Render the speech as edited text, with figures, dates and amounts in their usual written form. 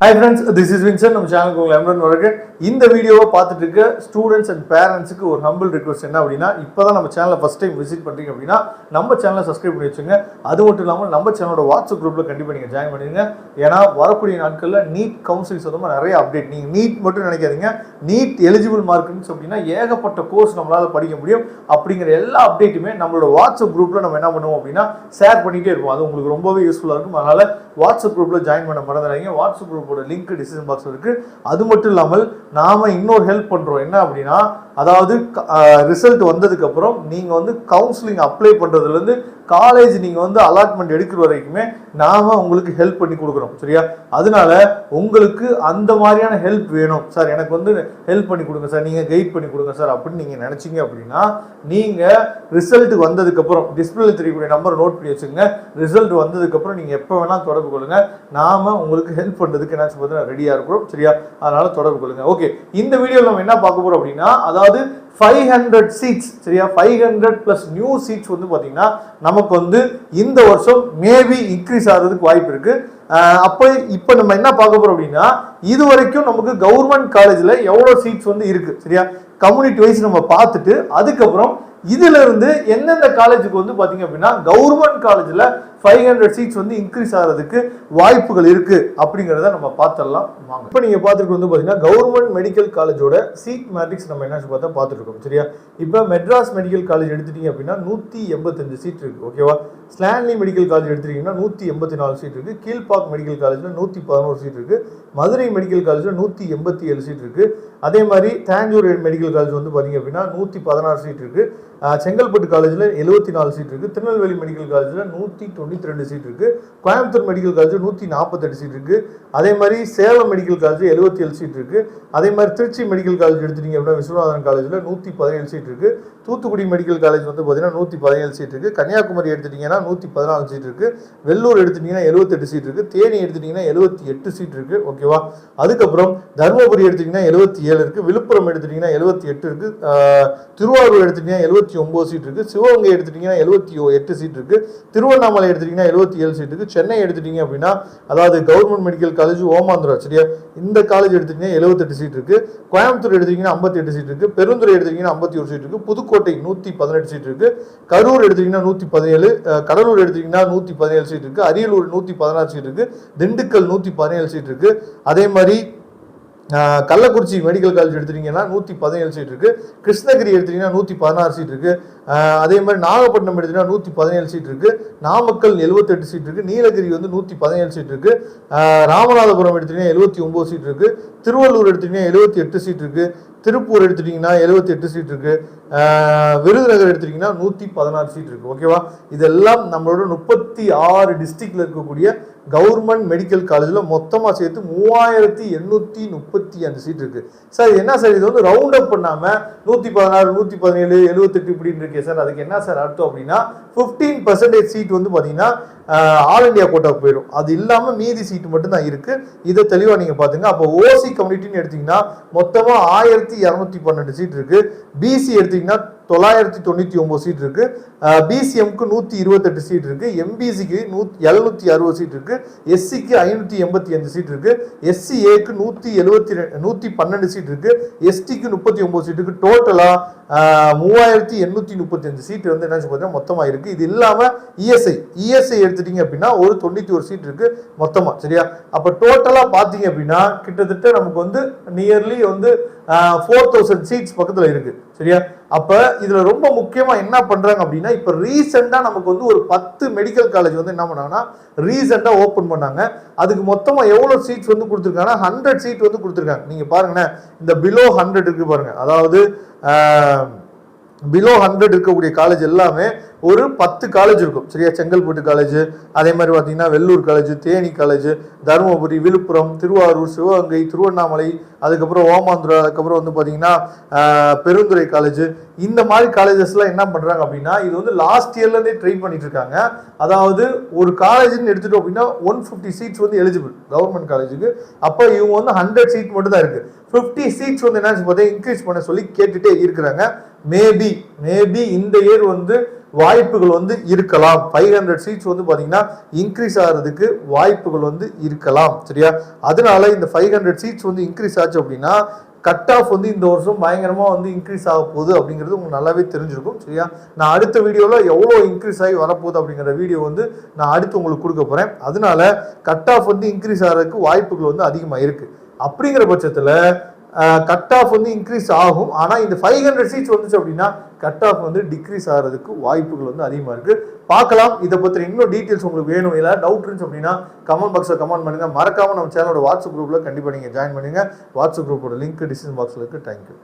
Hi friends, this is Vincent. நம்ம சேனலுக்கு உங்களை அன்புடன் வரவேற்கிறேன். இந்த வீடியோவை பார்த்துட்டு இருக்க ஸ்டூடெண்ட்ஸ் அண்ட் பேரண்ட்ஸுக்கு ஒரு ஹம்பிள் ரிக்வெஸ்ட் என்ன அப்படின்னா, இப்போதான் நம்ம சேனலை ஃபர்ஸ்ட் டைம் விசிட் பண்ணுறீங்க அப்படின்னா நம்ம சேனலை சப்ஸ்கிரைப் பண்ணி வச்சுங்க. அது மட்டும் இல்லாமல் நம்ம சேனலோட வாட்ஸ்அப் குரூப்பில் கண்டிப்பாக நீங்கள் ஜாயின் பண்ணிடுங்க. ஏன்னா வரக்கூடிய நாட்களில் நீட் கவுன்சிலிங் சொந்தமாக நிறைய அப்டேட். நீங்கள் நீட் மட்டும் நினைக்காதீங்க, நீட் எலிஜிபிள் மார்க்ஸ் அப்படின்னா ஏகப்பட்ட கோர்ஸ் நம்மளால் படிக்க முடியும். அப்படிங்கிற எல்லா அப்டேட்டுமே நம்மளோட வாட்ஸ்அப் குரூப்பில் நம்ம என்ன பண்ணுவோம் அப்படின்னா ஷேர் பண்ணிகிட்டே இருப்போம். அது உங்களுக்கு ரொம்பவே யூஸ்ஃபுல்லாக இருக்கும். அதனால் வாட்ஸ்அப் குரூப்பில் ஜாயின் பண்ண மறந்துடாதீங்க. வாட்ஸ்அப் குரூப்போட லிங்க் டிஸ்கிரிப்ஷன் பாக்ஸ் இருக்கு. அது மட்டும் இல்லாமல் நாம இன்னொரு ஹெல்ப் பண்றோம். என்ன அப்படின்னா, அதாவது ரிசல்ட் வந்ததுக்கு அப்புறம் நீங்க வந்து கவுன்சிலிங் அப்ளை பண்றதுல இருந்து காலேஜ் நீங்க வந்து அலாட்மெண்ட் எடுக்கிற வரைக்குமே நாம உங்களுக்கு ஹெல்ப் பண்ணி கொடுக்குறோம். சரியா? அதனால உங்களுக்கு அந்த மாதிரியான ஹெல்ப் வேணும் சார், எனக்கு வந்து ஹெல்ப் பண்ணி கொடுங்க சார், நீங்க கைட் பண்ணி கொடுங்க சார் அப்படின்னு நீங்க நினைச்சீங்க அப்படின்னா, நீங்க ரிசல்ட் வந்ததுக்கு அப்புறம் டிஸ்பிளே தெரியக்கூடிய நம்பர் நோட் பண்ணி வச்சுக்கோங்க. ரிசல்ட் வந்ததுக்கு அப்புறம் நீங்க எப்ப வேணா தொடர்பு கொள்ளுங்க. நாம உங்களுக்கு ஹெல்ப் பண்றதுக்கு என்ன சொல்றது ரெடியா இருக்கிறோம். சரியா? அதனால தொடர்பு கொள்ளுங்க. ஓகே, இந்த வீடியோல நம்ம என்ன பார்க்க போறோம் அப்படின்னா, அதாவது 500 சீட்ஸ், சரியா? 500 பிளஸ் நியூ சீட்ஸ் வந்து பாத்தீங்கன்னா நமக்கு வந்து இந்த வருஷம் மேபி இன்க்ரீஸ் ஆகிறதுக்கு வாய்ப்பு இருக்கு. அப்போ இப்போ நம்ம என்ன பார்க்க போறோம் அப்படின்னா, இது வரைக்கும் நமக்கு கவர்மெண்ட் காலேஜ்ல எவ்வளவு சீட்ஸ் வந்து இருக்கு, சரியா? கம்யூனிட்டி வைஸ் நம்ம பார்த்துட்டு அதுக்கப்புறம் இதுல இருந்து எந்தெந்த காலேஜுக்கு வந்து பாத்தீங்க அப்படின்னா கவர்மெண்ட் காலேஜ்ல 500 சீட்ஸ் வந்து இன்க்ரீஸ் ஆகிறதுக்கு வாய்ப்புகள் இருக்கு அப்படிங்கிறத நம்ம பார்த்துடலாம் வாங்க. இப்போ நீங்க பார்த்துட்டு வந்து பாத்தீங்கன்னா கவர்மெண்ட் மெடிக்கல் காலேஜோட சீட் மேட்ரிக்ஸ் நம்ம என்ன பார்த்துட்டு இருக்கோம். சரியா? இப்போ மெட்ராஸ் மெடிக்கல் காலேஜ் எடுத்துட்டீங்க அப்படின்னா 185 சீட் இருக்கு. ஓகேவா? ஸ்லான்லி மெடிக்கல் காலேஜ் எடுத்துட்டீங்கன்னா 184 சீட் இருக்கு. கீழ்பாக் மெடிக்கல் காலேஜ்ல 111 சீட் இருக்கு. மதுரை மெடிக்கல் காலேஜ்ல 187 சீட் இருக்கு. அதே மாதிரி தாஞ்சூர் மெடிக்கல் காலேஜ் வந்து பாத்தீங்க அப்படின்னா 116 சீட் இருக்கு. செங்கல்பட்டு காலேஜ்ல 74 சீட் இருக்கு. திருநெல்வேலி மெடிக்கல் காலேஜ்ல 192 சீட் இருக்கு. கோயம்புத்தூர் மெடிக்கல் காலேஜ் 148 சீட் இருக்கு. அதே மாதிரி சேலம் மெடிக்கல் காலேஜ் 77 சீட் இருக்கு. அதே மாதிரி திருச்சி மெடிக்கல் காலேஜ் எடுத்துட்டீங்க அப்படின்னா விஸ்வநாதன் காலேஜ்ல 117 சீட் இருக்கு. தூத்துக்குடி மெடிக்கல் காலேஜ் வந்து பாத்தீங்கன்னா 117 சீட் இருக்கு. கன்னியாகுமரி எடுத்துட்டீங்கன்னா 114 சீட் இருக்கு. வெள்ளூர் எடுத்துட்டீங்கன்னா 78 சீட் இருக்கு. தேனி எடுத்துட்டீங்கன்னா 78 சீட் இருக்கு. ஓகேவா? அதுக்கப்புறம் தருமபுரி எடுத்துட்டீங்கன்னா 77 இருக்கு. விழுப்புரம் எடுத்துட்டீங்கன்னா 78 இருக்கு. திருவாரூர் எடுத்துட்டீங்கன்னா 79 சீட் இருக்கு. சிவகங்கை எடுத்துட்டீங்கன்னா 78 சீட் இருக்கு. திருவண்ணாமலை எடுத்துட்டீங்கன்னா 77 சீட் இருக்கு. சென்னை எடுத்துட்டீங்க அப்படின்னா, அதாவது கவர்மெண்ட் மெடிக்கல் காலேஜ் ஓமாந்திரா, சரியா? இந்த காலேஜ் எடுத்துட்டீங்கன்னா 78 சீட் இருக்கு. கோயம்புத்தூர் எடுத்துட்டீங்கன்னா 58 சீட் இருக்கு. பெருந்துறை எடுத்துட்டீங்கன்னா 51 சீட் இருக்கு. புதுக்கோட்டை 118 சீட் இருக்கு. கரூர் எடுத்துட்டீங்கன்னா 117, கடலூர் எடுத்துட்டீங்கன்னா 117 சீட் இருக்கு. அரியலூர் 116 சீட் இருக்கு. திண்டுக்கல் 117 சீட் இருக்கு. அதே மாதிரி கள்ளக்குறிச்சி மெடிக்கல் காலேஜ் எடுத்துட்டீங்கன்னா 117 சீட் இருக்கு. கிருஷ்ணகிரி எடுத்துட்டீங்கன்னா 116 சீட் இருக்கு. அதே மாதிரி நாகப்பட்டினம் எடுத்தீங்கன்னா 117 சீட் இருக்கு. நாமக்கல் 78 சீட் இருக்கு. நீலகிரி வந்து 117 சீட் இருக்கு. ராமநாதபுரம் எடுத்தீங்கன்னா 79 சீட் இருக்கு. திருவள்ளூர் எடுத்தீங்கன்னா 78 சீட் இருக்கு. திருப்பூர் எடுத்துட்டீங்கன்னா 78 சீட் இருக்கு. விருதுநகர் எடுத்துட்டீங்கன்னா 116 சீட் இருக்கு. ஓகேவா? இதெல்லாம் நம்மளோட 36 டிஸ்ட்ரிக்ட்ல இருக்கக்கூடிய கவர்மெண்ட் மெடிக்கல் காலேஜ்ல மொத்தமா சேர்த்து 3835 சீட் இருக்கு. சார் என்ன சார் இது வந்து ரவுண்ட் அப் பண்ணாம 116, 117, 78 இப்படின்னு இருக்கே சார், அதுக்கு என்ன சார் அர்த்தம் அப்படின்னா 15% சீட் வந்து பாத்தீங்கன்னா ஆல் இண்டியா கோட்டாவுக்கு போயிடும். அது இல்லாம மீதி சீட் மட்டும் தான் இருக்கு. இதை தெளிவா நீங்க பாத்துங்க. அப்போ ஓசி கம்யூனிட்டின்னு எடுத்தீங்கன்னா மொத்தமா 1212 சீட் இருக்கு. பிசி எடுத்தீங்கன்னா 999 சீட் இருக்கு. பிசிஎம்க்கு 128 சீட் இருக்கு. எம்பிசிக்கு 760 சீட் இருக்கு. எஸ்சிக்கு 585 சீட் இருக்கு. எஸ்சிஏக்கு 112 சீட் இருக்கு. எஸ்டிக்கு 39 சீட் இருக்கு. டோட்டலா 3835 சீட் வந்து என்ன பார்த்தீங்கன்னா மொத்தமா இருக்கு. இது இல்லாம இஎஸ்ஐ எடுத்துட்டீங்க அப்படின்னா ஒரு 91 சீட் இருக்கு மொத்தமா. சரியா? அப்ப டோட்டலா பாத்தீங்க அப்படின்னா கிட்டத்தட்ட நமக்கு வந்து நியர்லி வந்து 4000 சீட்ஸ் பக்கத்துல இருக்கு. சரியா? அப்ப இதுல ரொம்ப முக்கியமா என்ன பண்றாங்க அப்படின்னா, இப்ப ரீசெண்டா நமக்கு வந்து ஒரு 10 மெடிக்கல் காலேஜ் வந்து என்ன பண்ணாங்கன்னா ரீசெண்டா ஓபன் பண்ணாங்க. அதுக்கு மொத்தமா எவ்வளவு சீட்ஸ் வந்து கொடுத்துருக்காங்கன்னா 100 சீட் வந்து கொடுத்துருக்காங்க. நீங்க பாருங்களேன், இந்த பிலோ 100 இருக்கு பாருங்க, அதாவது பிலோ 100 இருக்கக்கூடிய காலேஜ் எல்லாமே ஒரு 10 காலேஜ் இருக்கும். சரியா? செங்கல்பட்டு காலேஜ், அதே மாதிரி பார்த்தீங்கன்னா வெள்ளூர் காலேஜ், தேனி காலேஜ், தருமபுரி, விழுப்புரம், திருவாரூர், சிவகங்கை, திருவண்ணாமலை, அதுக்கப்புறம் ஓமாந்திரா, அதுக்கப்புறம் வந்து பார்த்தீங்கன்னா பெருந்துறை காலேஜ், இந்த மாதிரி காலேஜஸ்லாம் என்ன பண்ணுறாங்க அப்படின்னா, இது வந்து லாஸ்ட் இயர்லேருந்தே ட்ரெயின் பண்ணிட்டு இருக்காங்க. அதாவது ஒரு காலேஜ்னு எடுத்துட்டோம் அப்படின்னா 150 சீட்ஸ் வந்து எலிஜிபிள் கவர்மெண்ட் காலேஜுக்கு. அப்போ இவங்க வந்து 100 சீட் மட்டும் தான் இருக்கு. 50 சீட்ஸ் வந்து என்ன பார்த்தா இன்க்ரீஸ் பண்ண சொல்லி கேட்டுட்டே இருக்கிறாங்க. மேபி இந்த இயர் வந்து வாய்ப்புகள் வந்து இருக்கலாம். 500 சீட்ஸ் வந்து பாத்தீங்கன்னா இன்க்ரீஸ் ஆகிறதுக்கு வாய்ப்புகள் வந்து இருக்கலாம். சரியா, அதனால இந்த 500 சீட்ஸ் வந்து இன்க்ரீஸ் ஆச்சு அப்படின்னா கட் ஆஃப் வந்து இந்த வருஷம் பயங்கரமா வந்து இன்க்ரீஸ் ஆக போகுது அப்படிங்கிறது உங்களுக்கு நல்லாவே தெரிஞ்சிருக்கும். சரியா, நான் அடுத்த வீடியோல எவ்வளோ இன்க்ரீஸ் ஆகி வரப்போகுது அப்படிங்கிற வீடியோ வந்து நான் அடுத்து உங்களுக்கு கொடுக்க போறேன். அதனால கட் ஆஃப் வந்து இன்க்ரீஸ் ஆகிறதுக்கு வாய்ப்புகள் வந்து அதிகமாக இருக்கு. அப்படிங்கிற பட்சத்துல கட் ஆஃப் வந்து இன்க்ரீஸ் ஆகும். ஆனா இந்த 500 சீட்ஸ் வந்துச்சு அப்படின்னா கட் ஆஃப் வந்து டிக்ரீஸ் ஆகிறதுக்கு வாய்ப்புகள் வந்து அதிகமா இருக்கு. பார்க்கலாம். இதை பத்தி இன்னும் டீட்டெயில்ஸ் உங்களுக்கு வேணும், இல்லை டவுட் இருந்துச்சு அப்படின்னா கமெண்ட் பாக்ஸ்ல கமெண்ட் பண்ணுங்க. மறக்காம நம்ம சேனலோட வாட்ஸ்அப் குரூப்ல கண்டிப்பா நீங்க ஜாயின் பண்ணுங்க. வாட்ஸ்அப் குரூப்போட லிங்க் டிஸ்கிரிப்ஷன் பாக்ஸ்ல இருக்கு. தேங்க்யூ.